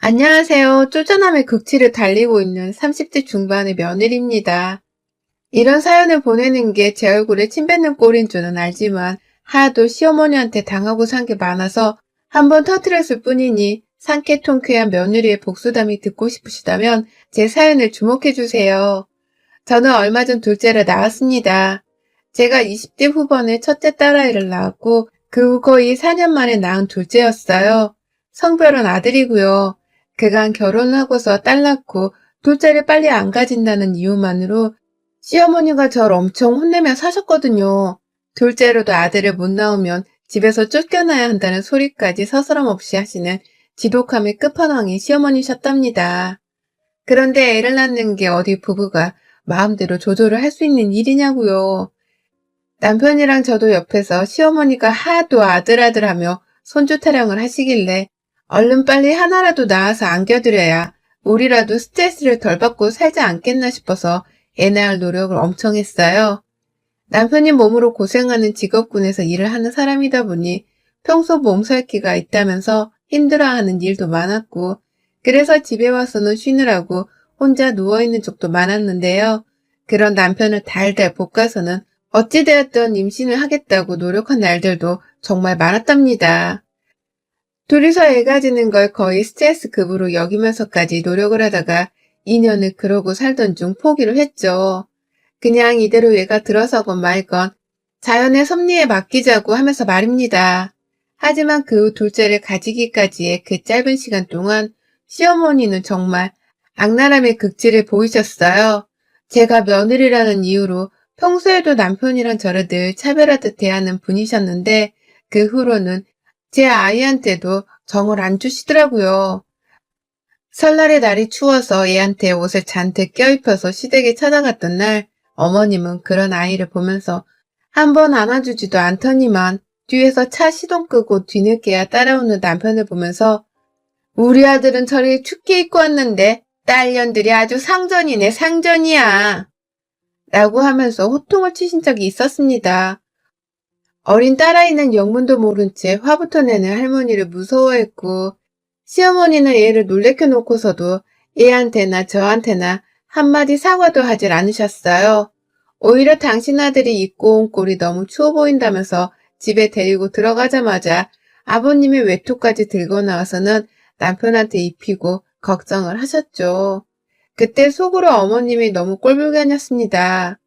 안녕하세요. 쪼잔함의 극치를 달리고 있는 30대 중반의 며느리입니다. 이런 사연을 보내는 게 제 얼굴에 침 뱉는 꼴인 줄은 알지만 하도 시어머니한테 당하고 산 게 많아서 한번 터뜨렸을 뿐이니 상쾌통쾌한 며느리의 복수담이 듣고 싶으시다면 제 사연을 주목해주세요. 저는 얼마 전 둘째를 낳았습니다. 제가 20대 후반에 첫째 딸아이를 낳았고 그 후 거의 4년 만에 낳은 둘째였어요. 성별은 아들이고요. 그간 결혼을 하고서 딸 낳고 둘째를 빨리 안 가진다는 이유만으로 시어머니가 저를 엄청 혼내며 사셨거든요. 둘째로도 아들을 못 낳으면 집에서 쫓겨나야 한다는 소리까지 서스럼없이 하시는 지독함의 끝판왕이 시어머니셨답니다. 그런데 애를 낳는 게 어디 부부가 마음대로 조절을 할 수 있는 일이냐고요. 남편이랑 저도 옆에서 시어머니가 하도 아들아들하며 손주 타령을 하시길래 얼른 빨리 하나라도 낳아서 안겨드려야 우리라도 스트레스를 덜 받고 살지 않겠나 싶어서 애 낳을 노력을 엄청 했어요. 남편이 몸으로 고생하는 직업군에서 일을 하는 사람이다 보니 평소 몸살기가 있다면서 힘들어하는 일도 많았고 그래서 집에 와서는 쉬느라고 혼자 누워있는 적도 많았는데요. 그런 남편을 달달 볶아서는 어찌되었든 임신을 하겠다고 노력한 날들도 정말 많았답니다. 둘이서 애 가지는 걸 거의 스트레스급으로 여기면서까지 노력을 하다가 2년을 그러고 살던 중 포기를 했죠. 그냥 이대로 얘가 들어서건 말건 자연의 섭리에 맡기자고 하면서 말입니다. 하지만 그 후 둘째를 가지기까지의 그 짧은 시간 동안 시어머니는 정말 악랄함의 극치를 보이셨어요. 제가 며느리라는 이유로 평소에도 남편이랑 저를 늘 차별하듯 대하는 분이셨는데 그 후로는 제 아이한테도 정을 안 주시더라고요. 설날에 날이 추워서 얘한테 옷을 잔뜩 껴입혀서 시댁에 찾아갔던 날 어머님은 그런 아이를 보면서 한 번 안아주지도 않더니만 뒤에서 차 시동 끄고 뒤늦게야 따라오는 남편을 보면서 우리 아들은 저리 춥게 입고 왔는데 딸년들이 아주 상전이네 상전이야 라고 하면서 호통을 치신 적이 있었습니다. 어린 딸아이는 영문도 모른 채 화부터 내는 할머니를 무서워했고 시어머니는 얘를 놀래켜 놓고서도 얘한테나 저한테나 한마디 사과도 하질 않으셨어요. 오히려 당신 아들이 입고 온 꼴이 너무 추워 보인다면서 집에 데리고 들어가자마자 아버님의 외투까지 들고 나와서는 남편한테 입히고 걱정을 하셨죠. 그때 속으로 어머님이 너무 꼴불견이었습니다.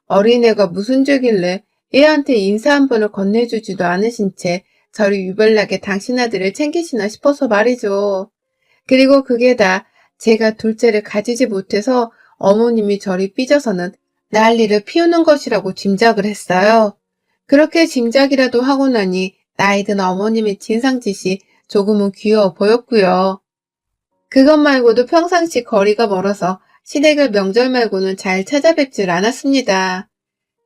어린애가 무슨 죄길래 얘한테 인사 한 번을 건네주지도 않으신 채 저리 유별나게 당신 아들을 챙기시나 싶어서 말이죠. 그리고 그게 다 제가 둘째를 가지지 못해서 어머님이 저리 삐져서는 난리를 피우는 것이라고 짐작을 했어요. 그렇게 짐작이라도 하고 나니 나이든 어머님의 진상짓이 조금은 귀여워 보였고요. 그것 말고도 평상시 거리가 멀어서 시댁을 명절 말고는 잘 찾아뵙질 않았습니다.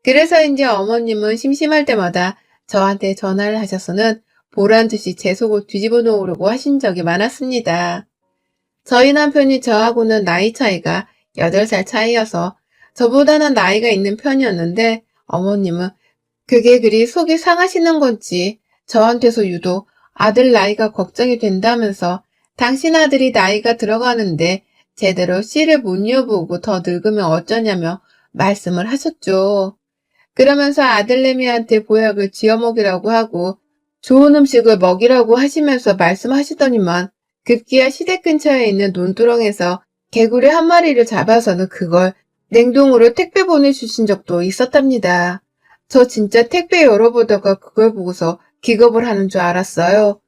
그래서인지 어머님은 심심할 때마다 저한테 전화를 하셔서는 보란듯이 제 속을 뒤집어 놓으려고 하신 적이 많았습니다. 저희 남편이 저하고는 나이 차이가 8살 차이여서 저보다는 나이가 있는 편이었는데 어머님은 그게 그리 속이 상하시는 건지 저한테서 유독 아들 나이가 걱정이 된다면서 당신 아들이 나이가 들어가는데 제대로 씨를 못 이어보고 더 늙으면 어쩌냐며 말씀을 하셨죠. 그러면서 아들내미한테 보약을 지어 먹이라고 하고 좋은 음식을 먹이라고 하시면서 말씀하시더니만 급기야 시댁 근처에 있는 논두렁에서 개구리 한 마리를 잡아서는 그걸 냉동으로 택배 보내주신 적도 있었답니다. 저 진짜 택배 열어보다가 그걸 보고서 기겁을 하는 줄 알았어요.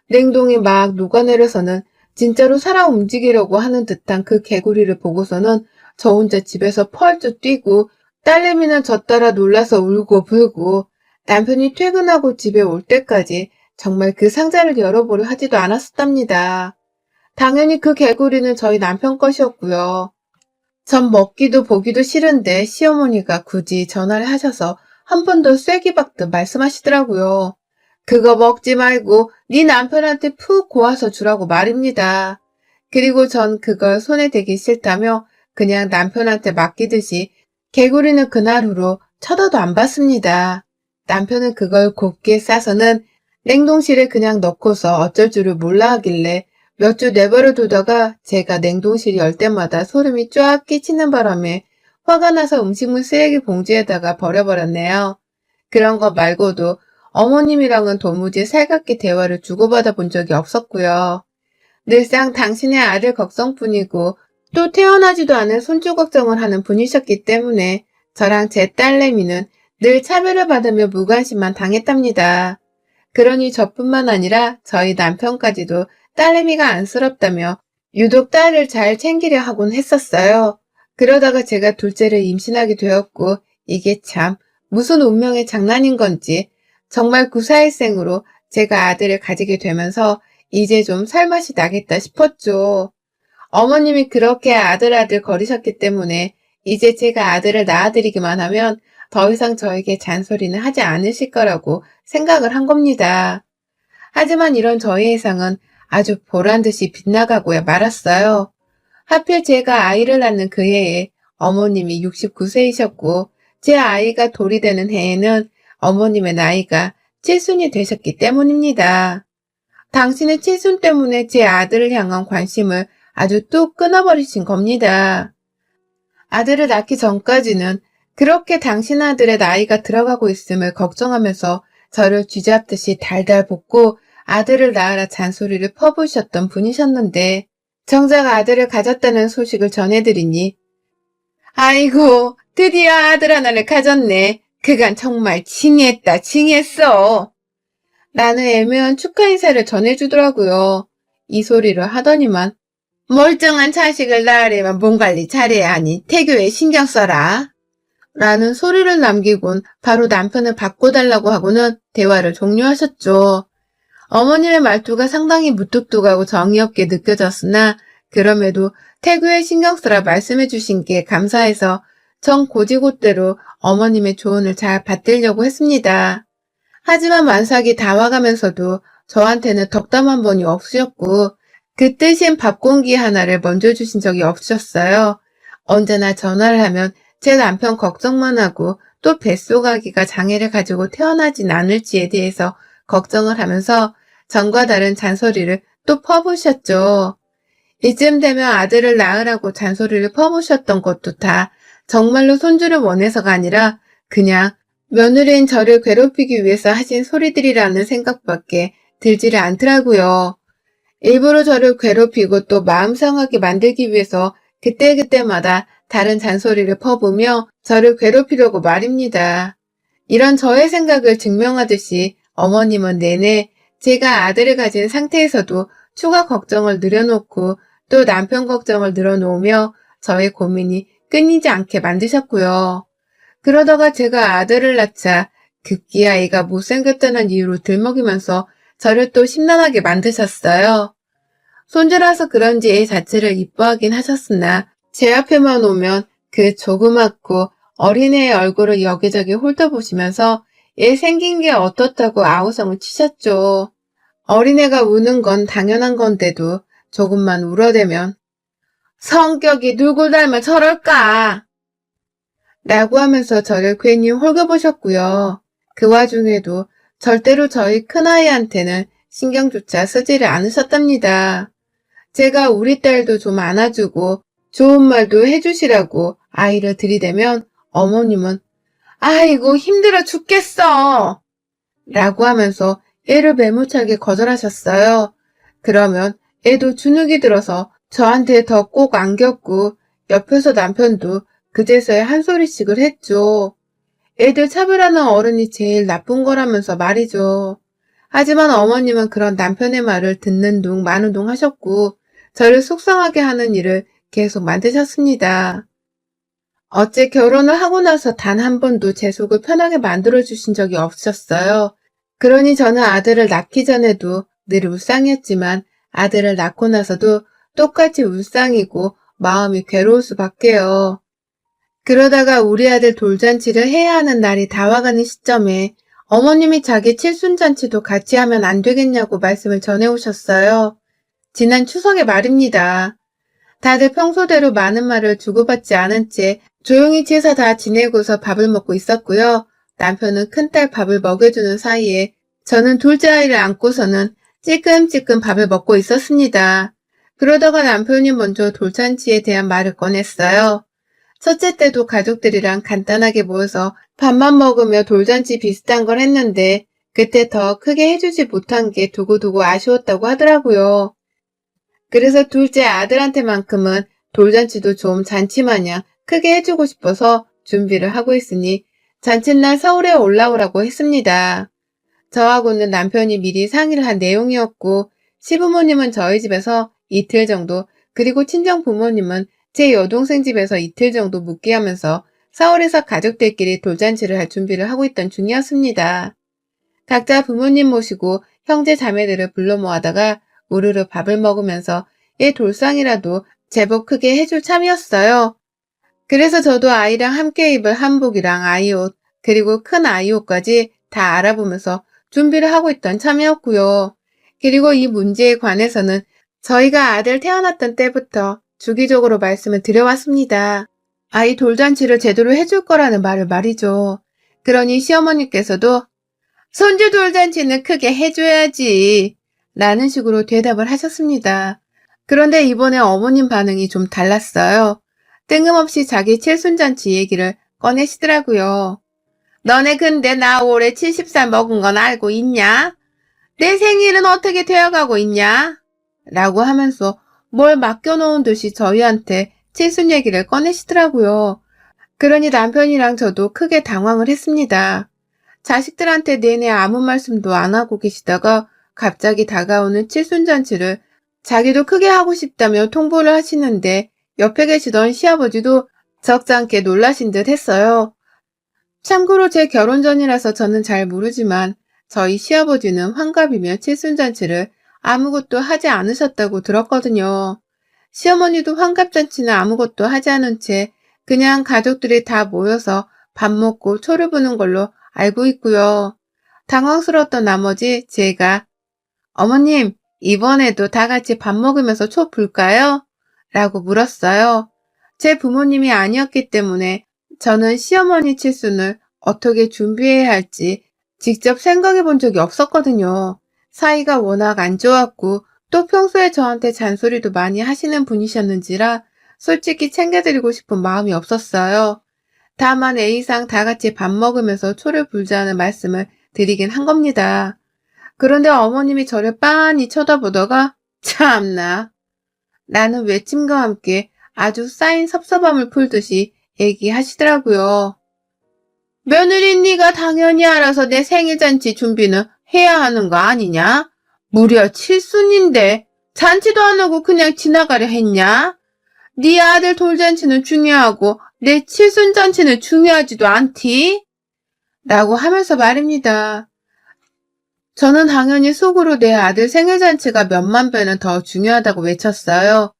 냉동이 막 녹아내려서는 진짜로 살아 움직이려고 하는 듯한 그 개구리를 보고서는 저 혼자 집에서 펄쩍 뛰고 딸내미는 저 따라 놀라서 울고 불고 남편이 퇴근하고 집에 올 때까지 정말 그 상자를 열어보려 하지도 않았었답니다. 당연히 그 개구리는 저희 남편 것이었고요. 전 먹기도 보기도 싫은데 시어머니가 굳이 전화를 하셔서 한 번 더 쐐기 박듯 말씀하시더라고요. 그거 먹지 말고 네 남편한테 푹 고아서 주라고 말입니다. 그리고 전 그걸 손에 대기 싫다며 그냥 남편한테 맡기듯이 개구리는 그날 후로 쳐다도 안 봤습니다. 남편은 그걸 곱게 싸서는 냉동실에 그냥 넣고서 어쩔 줄을 몰라 하길래 몇 주 내버려 두다가 제가 냉동실 열 때마다 소름이 쫙 끼치는 바람에 화가 나서 음식물 쓰레기 봉지에다가 버려버렸네요. 그런 거 말고도 어머님이랑은 도무지 살갑게 대화를 주고받아 본 적이 없었고요. 늘상 당신의 아들 걱정뿐이고 또 태어나지도 않은 손주 걱정을 하는 분이셨기 때문에 저랑 제 딸내미는 늘 차별을 받으며 무관심만 당했답니다. 그러니 저뿐만 아니라 저희 남편까지도 딸내미가 안쓰럽다며 유독 딸을 잘 챙기려 하곤 했었어요. 그러다가 제가 둘째를 임신하게 되었고 이게 참 무슨 운명의 장난인 건지 정말 구사일생으로 제가 아들을 가지게 되면서 이제 좀 살맛이 나겠다 싶었죠. 어머님이 그렇게 아들 거리셨기 때문에 이제 제가 아들을 낳아드리기만 하면 더 이상 저에게 잔소리는 하지 않으실 거라고 생각을 한 겁니다. 하지만 이런 저의 예상은 아주 보란듯이 빗나가고야 말았어요. 하필 제가 아이를 낳는 그 해에 어머님이 69세이셨고 제 아이가 돌이 되는 해에는 어머님의 나이가 칠순이 되셨기 때문입니다. 당신의 칠순 때문에 제 아들을 향한 관심을 아주 뚝 끊어버리신 겁니다. 아들을 낳기 전까지는 그렇게 당신 아들의 나이가 들어가고 있음을 걱정하면서 저를 쥐잡듯이 달달 볶고 아들을 낳으라 잔소리를 퍼부으셨던 분이셨는데 정작 아들을 가졌다는 소식을 전해드리니 아이고 드디어 아들 하나를 가졌네. 그간 정말 징했다 징했어. 라는 애매한 축하 인사를 전해주더라고요. 이 소리를 하더니만 멀쩡한 자식을 낳으려면 몸 관리 잘해야 하니 태교에 신경 써라. 라는 소리를 남기곤 바로 남편을 바꿔달라고 하고는 대화를 종료하셨죠. 어머님의 말투가 상당히 무뚝뚝하고 정이 없게 느껴졌으나 그럼에도 태교에 신경 쓰라 말씀해 주신 게 감사해서 정 고지곳대로 어머님의 조언을 잘 받들려고 했습니다. 하지만 만삭이 다 와가면서도 저한테는 덕담 한 번이 없으셨고 그 뜻인 밥 공기 하나를 먼저 주신 적이 없으셨어요. 언제나 전화를 하면 제 남편 걱정만 하고 또 뱃속아기가 장애를 가지고 태어나진 않을지에 대해서 걱정을 하면서 전과 다른 잔소리를 또 퍼부으셨죠. 이쯤 되면 아들을 낳으라고 잔소리를 퍼부으셨던 것도 다 정말로 손주를 원해서가 아니라 그냥 며느리인 저를 괴롭히기 위해서 하신 소리들이라는 생각밖에 들지를 않더라고요. 일부러 저를 괴롭히고 또 마음 상하게 만들기 위해서 그때그때마다 다른 잔소리를 퍼부으며 저를 괴롭히려고 말입니다. 이런 저의 생각을 증명하듯이 어머님은 내내 제가 아들을 가진 상태에서도 추가 걱정을 늘여놓고 또 남편 걱정을 늘어놓으며 저의 고민이 끊이지 않게 만드셨고요. 그러다가 제가 아들을 낳자 급기야 애가 못생겼다는 이유로 들먹이면서 저를 또 심란하게 만드셨어요. 손주라서 그런지 애 자체를 이뻐하긴 하셨으나 제 앞에만 오면 그 조그맣고 어린애의 얼굴을 여기저기 훑어보시면서 얘 생긴 게 어떻다고 아우성을 치셨죠. 어린애가 우는 건 당연한 건데도 조금만 울어대면 성격이 누구 닮아 저럴까? 라고 하면서 저를 괜히 홀겨보셨고요. 그 와중에도 절대로 저희 큰아이한테는 신경조차 쓰지를 않으셨답니다. 제가 우리 딸도 좀 안아주고 좋은 말도 해주시라고 아이를 들이대면 어머님은 아이고 힘들어 죽겠어 라고 하면서 애를 매무차게 거절하셨어요. 그러면 애도 주눅이 들어서 저한테 더 꼭 안겼고 옆에서 남편도 그제서야 한 소리씩을 했죠. 애들 차별하는 어른이 제일 나쁜 거라면서 말이죠. 하지만 어머님은 그런 남편의 말을 듣는 둥 마는 둥 하셨고 저를 속상하게 하는 일을 계속 만드셨습니다. 어째 결혼을 하고 나서 단 한 번도 제 속을 편하게 만들어주신 적이 없으셨어요. 그러니 저는 아들을 낳기 전에도 늘 울상이었지만 아들을 낳고 나서도 똑같이 울상이고 마음이 괴로울 수밖에요. 그러다가 우리 아들 돌잔치를 해야 하는 날이 다와가는 시점에 어머님이 자기 칠순잔치도 같이 하면 안 되겠냐고 말씀을 전해오셨어요. 지난 추석의 말입니다. 다들 평소대로 많은 말을 주고받지 않은 채 조용히 제사 다 지내고서 밥을 먹고 있었고요. 남편은 큰딸 밥을 먹여주는 사이에 저는 둘째 아이를 안고서는 찔끔찔끔 밥을 먹고 있었습니다. 그러다가 남편이 먼저 돌잔치에 대한 말을 꺼냈어요. 첫째 때도 가족들이랑 간단하게 모여서 밥만 먹으며 돌잔치 비슷한 걸 했는데 그때 더 크게 해주지 못한 게 두고두고 아쉬웠다고 하더라고요. 그래서 둘째 아들한테만큼은 돌잔치도 좀 잔치마냥 크게 해주고 싶어서 준비를 하고 있으니 잔칫날 서울에 올라오라고 했습니다. 저하고는 남편이 미리 상의를 한 내용이었고 시부모님은 저희 집에서 이틀 정도 그리고 친정 부모님은 제 여동생 집에서 이틀 정도 묵게 하면서 서울에서 가족들끼리 돌잔치를 할 준비를 하고 있던 중이었습니다. 각자 부모님 모시고 형제 자매들을 불러 모아다가 우르르 밥을 먹으면서 얘 돌상이라도 제법 크게 해줄 참이었어요. 그래서 저도 아이랑 함께 입을 한복이랑 아이옷 그리고 큰 아이옷까지 다 알아보면서 준비를 하고 있던 참이었고요. 그리고 이 문제에 관해서는 저희가 아들 태어났던 때부터 주기적으로 말씀을 드려왔습니다. 아이 돌잔치를 제대로 해줄 거라는 말을 말이죠. 그러니 시어머니께서도 손주 돌잔치는 크게 해줘야지 라는 식으로 대답을 하셨습니다. 그런데 이번에 어머님 반응이 좀 달랐어요. 뜬금없이 자기 칠순잔치 얘기를 꺼내시더라고요. 너네 근데 나 올해 70살 먹은 건 알고 있냐? 내 생일은 어떻게 되어가고 있냐? 라고 하면서 뭘 맡겨놓은 듯이 저희한테 칠순 얘기를 꺼내시더라고요. 그러니 남편이랑 저도 크게 당황을 했습니다. 자식들한테 내내 아무 말씀도 안 하고 계시다가 갑자기 다가오는 칠순잔치를 자기도 크게 하고 싶다며 통보를 하시는데 옆에 계시던 시아버지도 적잖게 놀라신 듯 했어요. 참고로 제 결혼 전이라서 저는 잘 모르지만 저희 시아버지는 환갑이며 칠순잔치를 아무것도 하지 않으셨다고 들었거든요. 시어머니도 환갑잔치는 아무것도 하지 않은 채 그냥 가족들이 다 모여서 밥 먹고 초를 부는 걸로 알고 있고요. 당황스러웠던 나머지 제가 어머님, 이번에도 다 같이 밥 먹으면서 초 불까요? 라고 물었어요. 제 부모님이 아니었기 때문에 저는 시어머니 칠순을 어떻게 준비해야 할지 직접 생각해 본 적이 없었거든요. 사이가 워낙 안 좋았고 또 평소에 저한테 잔소리도 많이 하시는 분이셨는지라 솔직히 챙겨드리고 싶은 마음이 없었어요. 다만 A상 다 같이 밥 먹으면서 초를 불자는 말씀을 드리긴 한 겁니다. 그런데 어머님이 저를 빤히 쳐다보다가 참나 라는 외침과 함께 아주 쌓인 섭섭함을 풀듯이 얘기하시더라고요. 며느리 네가 당연히 알아서 내 생일잔치 준비는 해야 하는 거 아니냐? 무려 칠순인데 잔치도 안 하고 그냥 지나가려 했냐? 네 아들 돌잔치는 중요하고 내 칠순잔치는 중요하지도 않디? 라고 하면서 말입니다. 저는 당연히 속으로 내 아들 생일잔치가 몇만 배는 더 중요하다고 외쳤어요.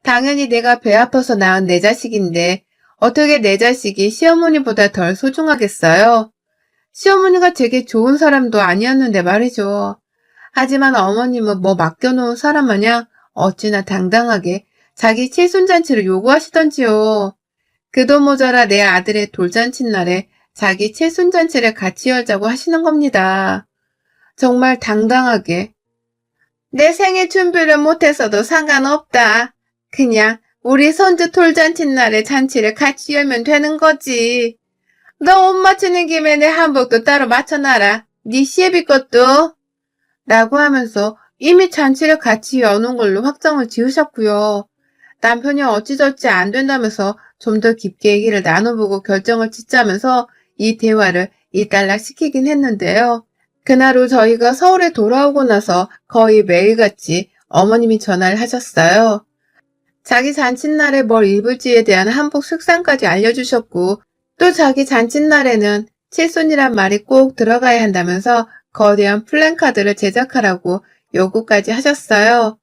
당연히 내가 배 아파서 낳은 내 자식인데 어떻게 내 자식이 시어머니보다 덜 소중하겠어요? 시어머니가 되게 좋은 사람도 아니었는데 말이죠. 하지만 어머님은 뭐 맡겨놓은 사람 마냥 어찌나 당당하게 자기 칠순잔치를 요구하시던지요. 그도 모자라 내 아들의 돌잔치 날에 자기 칠순잔치를 같이 열자고 하시는 겁니다. 정말 당당하게 내 생일 준비를 못해서도 상관없다. 그냥 우리 손주 돌잔치 날에 잔치를 같이 열면 되는 거지. 너 옷 맞추는 김에 내 한복도 따로 맞춰놔라. 네 시애비 것도. 라고 하면서 이미 잔치를 같이 여는 걸로 확정을 지으셨고요. 남편이 어찌저찌 안 된다면서 좀 더 깊게 얘기를 나눠보고 결정을 짓자면서 이 대화를 일단락시키긴 했는데요. 그날 후 저희가 서울에 돌아오고 나서 거의 매일같이 어머님이 전화를 하셨어요. 자기 잔칫날에 뭘 입을지에 대한 한복 색상까지 알려주셨고 또 자기 잔칫날에는 칠순이란 말이 꼭 들어가야 한다면서 거대한 플랜카드를 제작하라고 요구까지 하셨어요.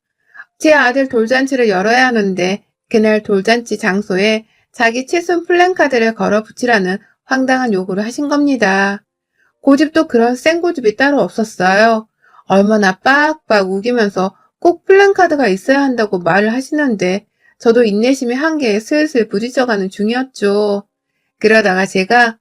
제 아들 돌잔치를 열어야 하는데 그날 돌잔치 장소에 자기 칠순 플랜카드를 걸어 붙이라는 황당한 요구를 하신 겁니다. 고집도 그런 센 고집이 따로 없었어요. 얼마나 빡빡 우기면서 꼭 플랜카드가 있어야 한다고 말을 하시는데 저도 인내심이 한계에 슬슬 부딪혀가는 중이었죠. 그러다가 제가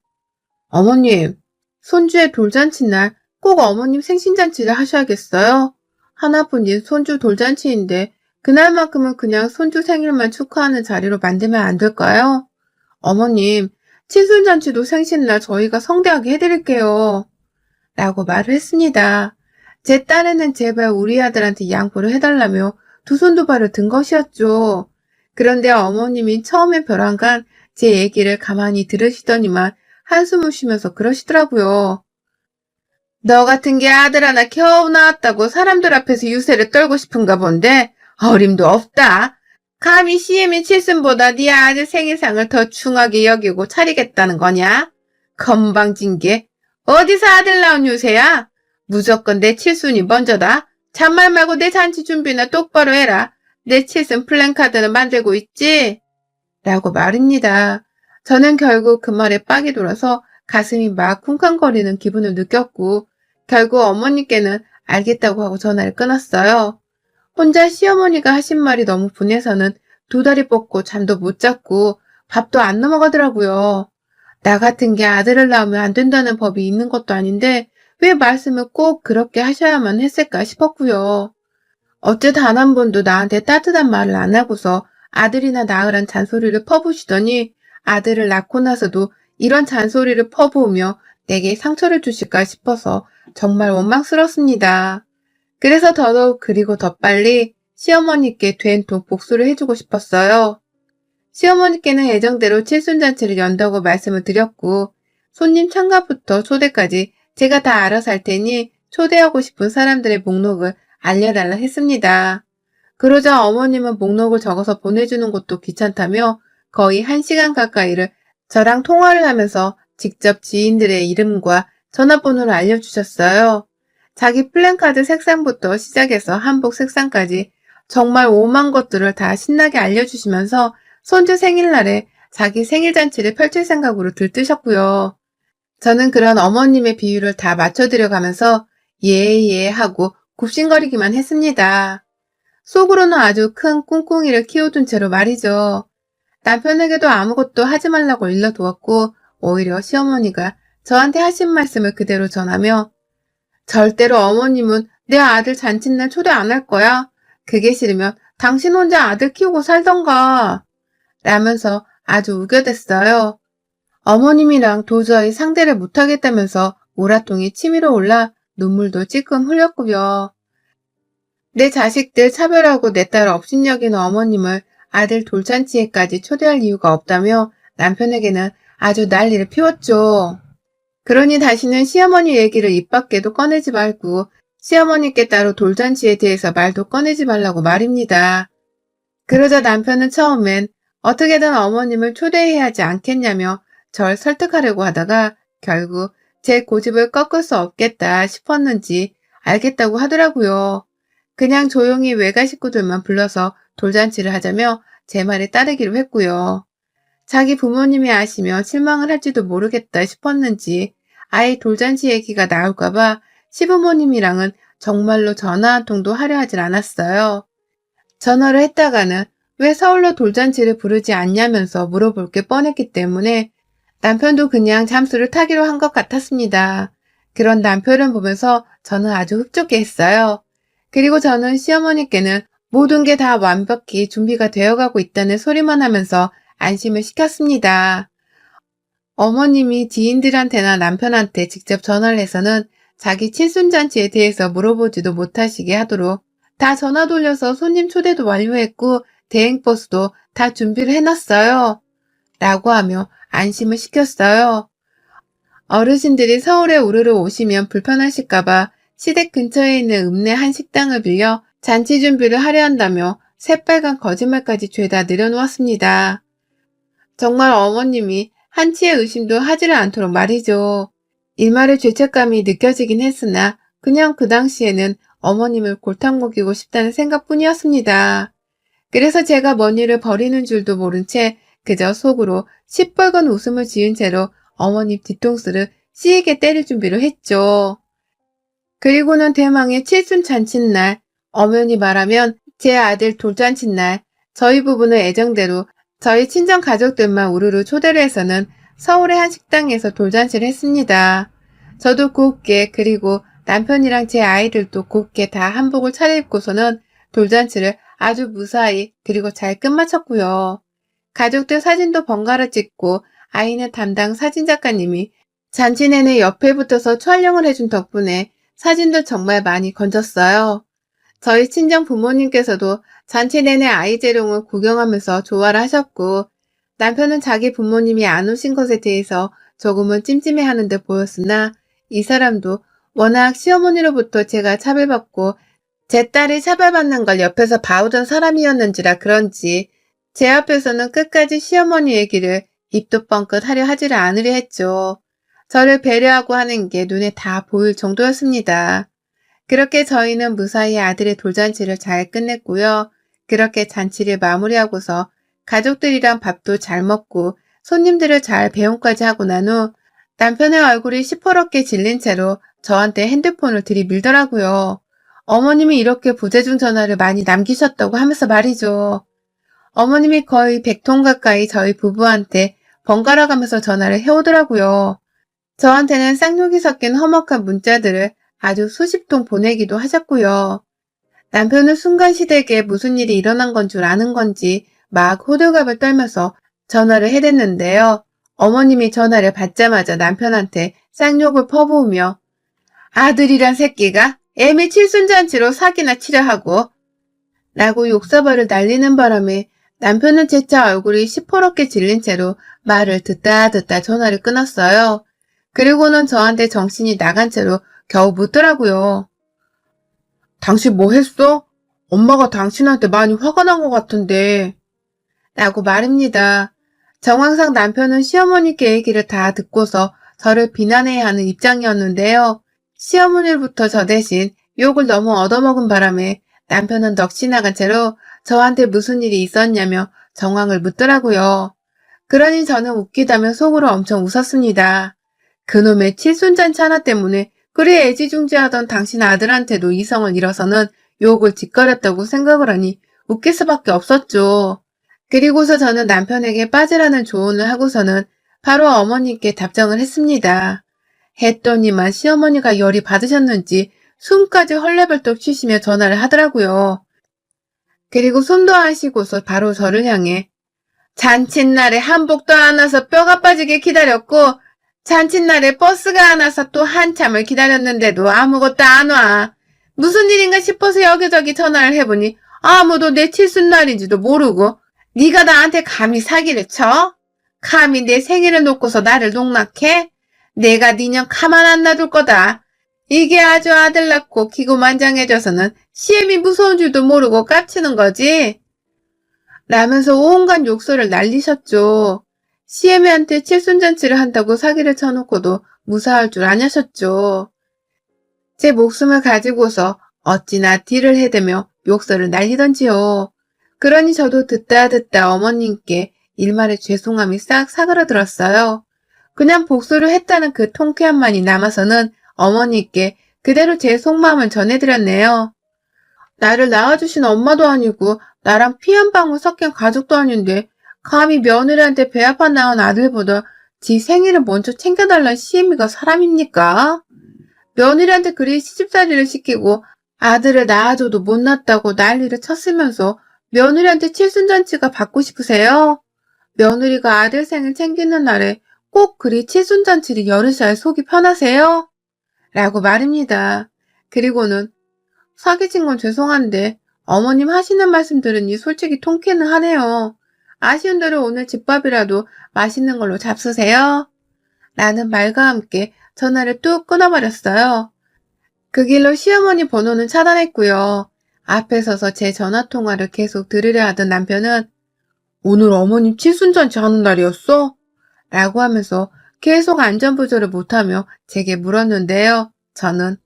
어머님, 손주의 돌잔치 날 꼭 어머님 생신잔치를 하셔야겠어요? 하나뿐인 손주 돌잔치인데 그날만큼은 그냥 손주 생일만 축하하는 자리로 만들면 안 될까요? 어머님, 칠순잔치도 생신날 저희가 성대하게 해드릴게요. 라고 말을 했습니다. 제 딸에는 제발 우리 아들한테 양보를 해달라며 두 손 두 발을 든 것이었죠. 그런데 어머님이 처음엔 벼랑간 제 얘기를 가만히 들으시더니만 한숨을 쉬면서 그러시더라고요. 너 같은 게 아들 하나 겨우 낳았다고 사람들 앞에서 유세를 떨고 싶은가 본데 어림도 없다. 감히 CM의 칠순보다 네 아들 생일상을 더 중하게 여기고 차리겠다는 거냐? 건방진 게 어디서 아들 낳은 유세야? 무조건 내 칠순이 먼저다. 잔말 말고 내 잔치 준비나 똑바로 해라. 내 칠순 플랜카드는 만들고 있지? 라고 말입니다. 저는 결국 그 말에 빡이 돌아서 가슴이 막 쿵쾅거리는 기분을 느꼈고 결국 어머니께는 알겠다고 하고 전화를 끊었어요. 혼자 시어머니가 하신 말이 너무 분해서는 두 다리 뻗고 잠도 못 잤고 밥도 안 넘어가더라고요. 나 같은 게 아들을 낳으면 안 된다는 법이 있는 것도 아닌데 왜 말씀을 꼭 그렇게 하셔야만 했을까 싶었고요. 어째 단 한 번도 나한테 따뜻한 말을 안 하고서 아들이나 낳으란 잔소리를 퍼부시더니 아들을 낳고 나서도 이런 잔소리를 퍼부으며 내게 상처를 주실까 싶어서 정말 원망스럽습니다. 그래서 더더욱 그리고 더 빨리 시어머니께 된통 복수를 해주고 싶었어요. 시어머니께는 예정대로 칠순잔치를 연다고 말씀을 드렸고 손님 참가부터 초대까지 제가 다 알아서 할 테니 초대하고 싶은 사람들의 목록을 알려달라 했습니다. 그러자 어머님은 목록을 적어서 보내주는 것도 귀찮다며 거의 1시간 가까이를 저랑 통화를 하면서 직접 지인들의 이름과 전화번호를 알려주셨어요. 자기 플랜카드 색상부터 시작해서 한복 색상까지 정말 오만 것들을 다 신나게 알려주시면서 손주 생일날에 자기 생일잔치를 펼칠 생각으로 들뜨셨고요. 저는 그런 어머님의 비유를 다 맞춰드려가면서 예 하고 굽신거리기만 했습니다. 속으로는 아주 큰 꿍꿍이를 키워둔 채로 말이죠. 남편에게도 아무것도 하지 말라고 일러두었고 오히려 시어머니가 저한테 하신 말씀을 그대로 전하며 절대로 어머님은 내 아들 잔칫날 초대 안 할 거야. 그게 싫으면 당신 혼자 아들 키우고 살던가. 라면서 아주 우겨댔어요. 어머님이랑 도저히 상대를 못하겠다면서 우라통이 치밀어 올라 눈물도 찔끔 흘렸고요. 내 자식들 차별하고 내 딸을 업신여기는 어머님을 아들 돌잔치에까지 초대할 이유가 없다며 남편에게는 아주 난리를 피웠죠. 그러니 다시는 시어머니 얘기를 입 밖에도 꺼내지 말고 시어머니께 따로 돌잔치에 대해서 말도 꺼내지 말라고 말입니다. 그러자 남편은 처음엔 어떻게든 어머님을 초대해야 하지 않겠냐며 절 설득하려고 하다가 결국 제 고집을 꺾을 수 없겠다 싶었는지 알겠다고 하더라고요. 그냥 조용히 외가 식구들만 불러서 돌잔치를 하자며 제 말에 따르기로 했고요. 자기 부모님이 아시면 실망을 할지도 모르겠다 싶었는지 아예 돌잔치 얘기가 나올까봐 시부모님이랑은 정말로 전화 한 통도 하려 하질 않았어요. 전화를 했다가는 왜 서울로 돌잔치를 부르지 않냐면서 물어볼 게 뻔했기 때문에 남편도 그냥 잠수를 타기로 한 것 같았습니다. 그런 남편을 보면서 저는 아주 흡족해 했어요. 그리고 저는 시어머니께는 모든 게 다 완벽히 준비가 되어가고 있다는 소리만 하면서 안심을 시켰습니다. 어머님이 지인들한테나 남편한테 직접 전화를 해서는 자기 칠순잔치에 대해서 물어보지도 못하시게 하도록 다 전화 돌려서 손님 초대도 완료했고 대행버스도 다 준비를 해놨어요. 라고 하며 안심을 시켰어요. 어르신들이 서울에 우르르 오시면 불편하실까봐 시댁 근처에 있는 읍내 한 식당을 빌려 잔치 준비를 하려 한다며 새빨간 거짓말까지 죄다 내려놓았습니다. 정말 어머님이 한치의 의심도 하지를 않도록 말이죠. 일말의 죄책감이 느껴지긴 했으나 그냥 그 당시에는 어머님을 골탕 먹이고 싶다는 생각뿐이었습니다. 그래서 제가 먼 일을 벌이는 줄도 모른 채 그저 속으로 시뻘건 웃음을 지은 채로 어머님 뒤통수를 씨에게 때릴 준비를 했죠. 그리고는 대망의 칠순 잔칫날, 엄연히 말하면 제 아들 돌잔칫날, 저희 부부는 애정대로 저희 친정 가족들만 우르르 초대를 해서는 서울의 한 식당에서 돌잔치를 했습니다. 저도 곱게 그리고 남편이랑 제 아이들도 곱게 다 한복을 차려입고서는 돌잔치를 아주 무사히 그리고 잘 끝마쳤고요. 가족들 사진도 번갈아 찍고 아이는 담당 사진작가님이 잔치 내내 옆에 붙어서 촬영을 해준 덕분에 사진도 정말 많이 건졌어요. 저희 친정 부모님께서도 잔치 내내 아이 재롱을 구경하면서 좋아를 하셨고 남편은 자기 부모님이 안 오신 것에 대해서 조금은 찜찜해하는 듯 보였으나 이 사람도 워낙 시어머니로부터 제가 차별받고 제 딸이 차별받는 걸 옆에서 봐오던 사람이었는지라 그런지 제 앞에서는 끝까지 시어머니 얘기를 입도 뻥끗 하려 하지를 않으려 했죠. 저를 배려하고 하는 게 눈에 다 보일 정도였습니다. 그렇게 저희는 무사히 아들의 돌잔치를 잘 끝냈고요. 그렇게 잔치를 마무리하고서 가족들이랑 밥도 잘 먹고 손님들을 잘 배웅까지 하고 난 후 남편의 얼굴이 시퍼렇게 질린 채로 저한테 핸드폰을 들이밀더라고요. 어머님이 이렇게 부재중 전화를 많이 남기셨다고 하면서 말이죠. 어머님이 거의 100통 가까이 저희 부부한테 번갈아 가면서 전화를 해오더라고요. 저한테는 쌍욕이 섞인 험악한 문자들을 아주 수십 통 보내기도 하셨고요. 남편은 순간시대에 무슨 일이 일어난 건 줄 아는 건지 막 호들갑을 떨면서 전화를 해댔는데요. 어머님이 전화를 받자마자 남편한테 쌍욕을 퍼부으며 아들이란 새끼가 애미 칠순잔치로 사기나 치려 하고 라고 욕사발을 날리는 바람에 남편은 재차 얼굴이 시퍼렇게 질린 채로 말을 듣다 전화를 끊었어요. 그리고는 저한테 정신이 나간 채로 겨우 묻더라고요. 당신 뭐 했어? 엄마가 당신한테 많이 화가 난 것 같은데. 라고 말입니다. 정황상 남편은 시어머니께 얘기를 다 듣고서 저를 비난해야 하는 입장이었는데요. 시어머니로부터 저 대신 욕을 너무 얻어먹은 바람에 남편은 넋이 나간 채로 저한테 무슨 일이 있었냐며 정황을 묻더라고요. 그러니 저는 웃기다며 속으로 엄청 웃었습니다. 그놈의 칠순잔치 하나 때문에 그리 애지중지하던 당신 아들한테도 이성을 잃어서는 욕을 짓거렸다고 생각을 하니 웃길 수밖에 없었죠. 그리고서 저는 남편에게 빠지라는 조언을 하고서는 바로 어머니께 답장을 했습니다. 했더니만 시어머니가 열이 받으셨는지 숨까지 헐레벌떡 쉬시며 전화를 하더라고요. 그리고 손도 안 쉬고서 바로 저를 향해 잔칫날에 한복도 안 와서 뼈가 빠지게 기다렸고 잔칫날에 버스가 안 와서 또 한참을 기다렸는데도 아무것도 안 와. 무슨 일인가 싶어서 여기저기 전화를 해보니 아무도 내 칠순날인지도 모르고 네가 나한테 감히 사기를 쳐? 감히 내 생일을 놓고서 나를 농락해? 내가 니년 가만 안 놔둘 거다. 이게 아주 아들 낳고 기고만장해져서는 시엠이 무서운 줄도 모르고 깝치는 거지? 라면서 온갖 욕설을 날리셨죠. 시애미한테 칠순잔치를 한다고 사기를 쳐놓고도 무사할 줄 아냐셨죠. 제 목숨을 가지고서 어찌나 뒤를 해대며 욕설을 날리던지요. 그러니 저도 듣다 어머님께 일말의 죄송함이 싹 사그라들었어요. 그냥 복수를 했다는 그 통쾌함만이 남아서는 어머니께 그대로 제 속마음을 전해드렸네요. 나를 낳아주신 엄마도 아니고 나랑 피 한 방울 섞인 가족도 아닌데 감히 며느리한테 배 아파 낳은 아들보다 지 생일을 먼저 챙겨달란 시애미가 사람입니까? 며느리한테 그리 시집살이를 시키고 아들을 낳아줘도 못 낳았다고 난리를 쳤으면서 며느리한테 칠순잔치가 받고 싶으세요? 며느리가 아들 생일 챙기는 날에 꼭 그리 칠순잔치를 열으셔야 속이 편하세요? 라고 말입니다. 그리고는 사기친 건 죄송한데 어머님 하시는 말씀 들으니 솔직히 통쾌는 하네요. 아쉬운 대로 오늘 집밥이라도 맛있는 걸로 잡수세요. 라는 말과 함께 전화를 뚝 끊어버렸어요. 그 길로 시어머니 번호는 차단했고요. 앞에 서서 제 전화통화를 계속 들으려 하던 남편은 오늘 어머님 칠순잔치 하는 날이었어? 라고 하면서 계속 안전부조를 못하며 제게 물었는데요. 저는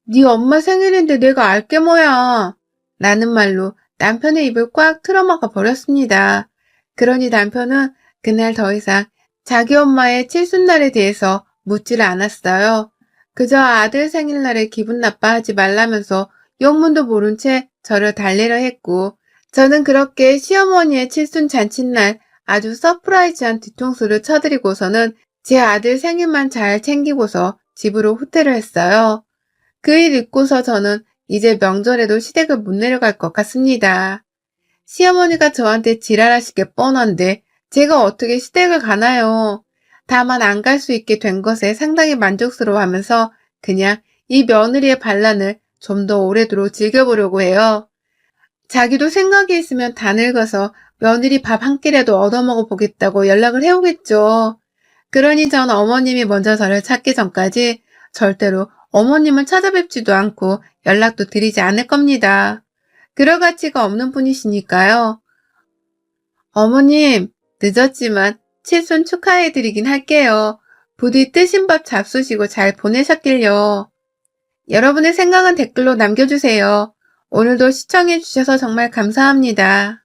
네 엄마 생일인데 내가 알게 뭐야 라는 말로 남편의 입을 꽉 틀어막아 버렸습니다. 그러니 남편은 그날 더 이상 자기 엄마의 칠순날에 대해서 묻지를 않았어요. 그저 아들 생일날에 기분 나빠하지 말라면서 영문도 모른 채 저를 달래려 했고 저는 그렇게 시어머니의 칠순 잔칫날 아주 서프라이즈한 뒤통수를 쳐드리고서는 제 아들 생일만 잘 챙기고서 집으로 후퇴를 했어요. 그 일 잊고서 저는 이제 명절에도 시댁을 못 내려갈 것 같습니다. 시어머니가 저한테 지랄하실 게 뻔한데 제가 어떻게 시댁을 가나요? 다만 안 갈 수 있게 된 것에 상당히 만족스러워하면서 그냥 이 며느리의 반란을 좀 더 오래도록 즐겨보려고 해요. 자기도 생각이 있으면 다 늙어서 며느리 밥 한 끼라도 얻어먹어 보겠다고 연락을 해오겠죠. 그러니 전 어머님이 먼저 저를 찾기 전까지 절대로 어머님을 찾아뵙지도 않고 연락도 드리지 않을 겁니다. 그럴 가치가 없는 분이시니까요. 어머님, 늦었지만 칠순 축하해드리긴 할게요. 부디 뜨신 밥 잡수시고 잘 보내셨길요. 여러분의 생각은 댓글로 남겨주세요. 오늘도 시청해주셔서 정말 감사합니다.